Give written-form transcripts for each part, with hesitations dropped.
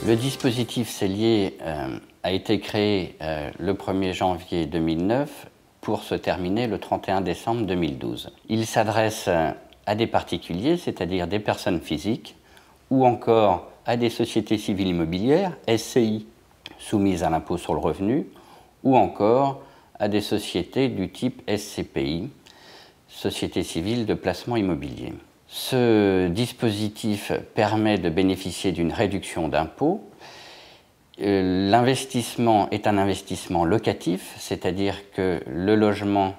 Le dispositif cellier a été créé le 1er janvier 2009 pour se terminer le 31 décembre 2012. Il s'adresse à des particuliers, c'est-à-dire des personnes physiques, ou encore à des sociétés civiles immobilières, SCI, soumises à l'impôt sur le revenu, ou encore à des sociétés du type SCPI, Société civile de placement immobilier. Ce dispositif permet de bénéficier d'une réduction d'impôt. L'investissement est un investissement locatif, c'est-à-dire que le logement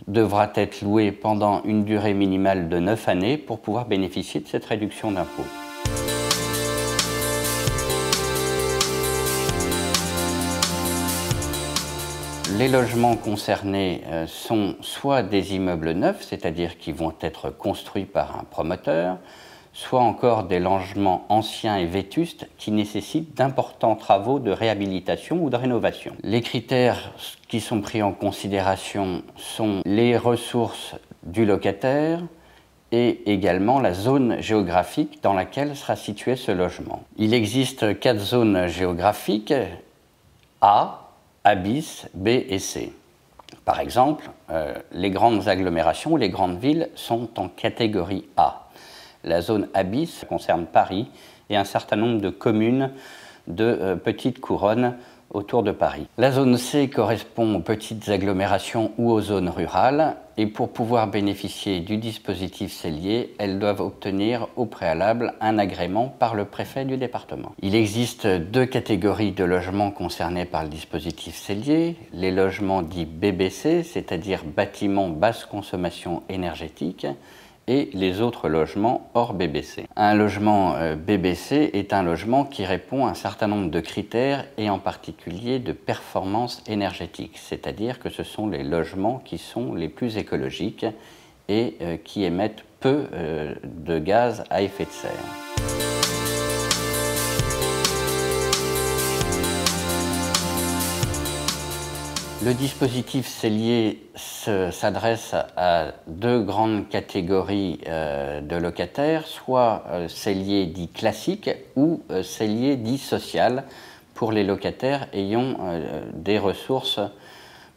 devra être loué pendant une durée minimale de 9 années pour pouvoir bénéficier de cette réduction d'impôt. Les logements concernés sont soit des immeubles neufs, c'est-à-dire qui vont être construits par un promoteur, soit encore des logements anciens et vétustes qui nécessitent d'importants travaux de réhabilitation ou de rénovation. Les critères qui sont pris en considération sont les ressources du locataire et également la zone géographique dans laquelle sera situé ce logement. Il existe 4 zones géographiques, A, A bis, B et C. Par exemple, les grandes agglomérations, les grandes villes sont en catégorie A. La zone A bis concerne Paris et un certain nombre de communes de petites couronnes autour de Paris. La zone C correspond aux petites agglomérations ou aux zones rurales et pour pouvoir bénéficier du dispositif cellier, elles doivent obtenir au préalable un agrément par le préfet du département. Il existe 2 catégories de logements concernés par le dispositif cellier, les logements dits BBC, c'est-à-dire bâtiments basse consommation énergétique, et les autres logements hors BBC. Un logement BBC est un logement qui répond à un certain nombre de critères et en particulier de performance énergétique, c'est-à-dire que ce sont les logements qui sont les plus écologiques et qui émettent peu de gaz à effet de serre. Le dispositif cellier s'adresse à 2 grandes catégories de locataires, soit cellier dit classique ou cellier dit social pour les locataires ayant des ressources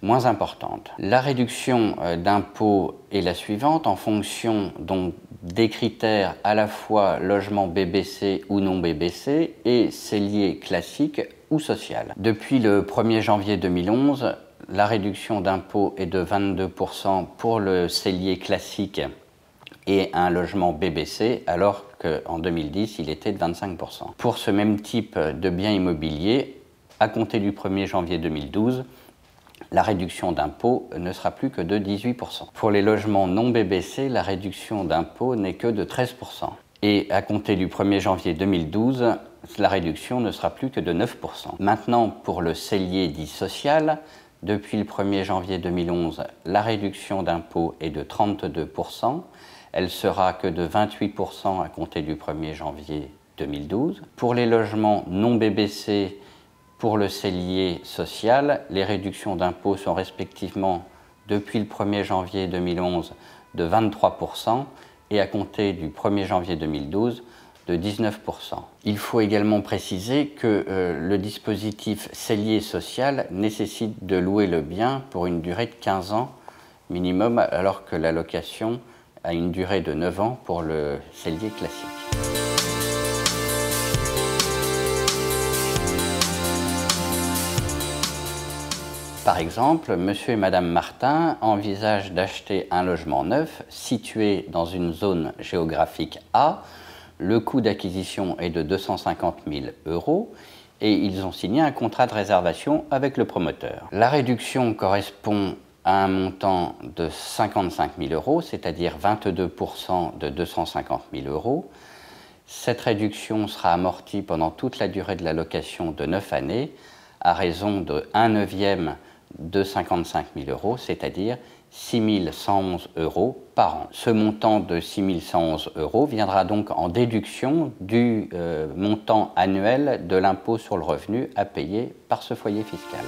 moins importantes. La réduction d'impôt est la suivante en fonction donc des critères à la fois logement BBC ou non BBC et cellier classique ou social. Depuis le 1er janvier 2011, la réduction d'impôt est de 22% pour le cellier classique et un logement BBC, alors qu'en 2010, il était de 25%. Pour ce même type de biens immobiliers, à compter du 1er janvier 2012, la réduction d'impôt ne sera plus que de 18%. Pour les logements non BBC, la réduction d'impôt n'est que de 13%. Et à compter du 1er janvier 2012, la réduction ne sera plus que de 9%. Maintenant, pour le cellier dit social, depuis le 1er janvier 2011, la réduction d'impôt est de 32%. Elle sera que de 28% à compter du 1er janvier 2012. Pour les logements non BBC, pour le cellier social, les réductions d'impôt sont respectivement, depuis le 1er janvier 2011, de 23% et à compter du 1er janvier 2012, de 19%. Il faut également préciser que le dispositif cellier social nécessite de louer le bien pour une durée de 15 ans minimum, alors que la location a une durée de 9 ans pour le cellier classique. Par exemple, monsieur et madame Martin envisagent d'acheter un logement neuf situé dans une zone géographique A. Le coût d'acquisition est de 250 000 € et ils ont signé un contrat de réservation avec le promoteur. La réduction correspond à un montant de 55 000 €, c'est-à-dire 22% de 250 000 €. Cette réduction sera amortie pendant toute la durée de la location de 9 années à raison de 1/9 de 55 000 €, c'est-à-dire 6 111 € par an. Ce montant de 6 111 € viendra donc en déduction du montant annuel de l'impôt sur le revenu à payer par ce foyer fiscal.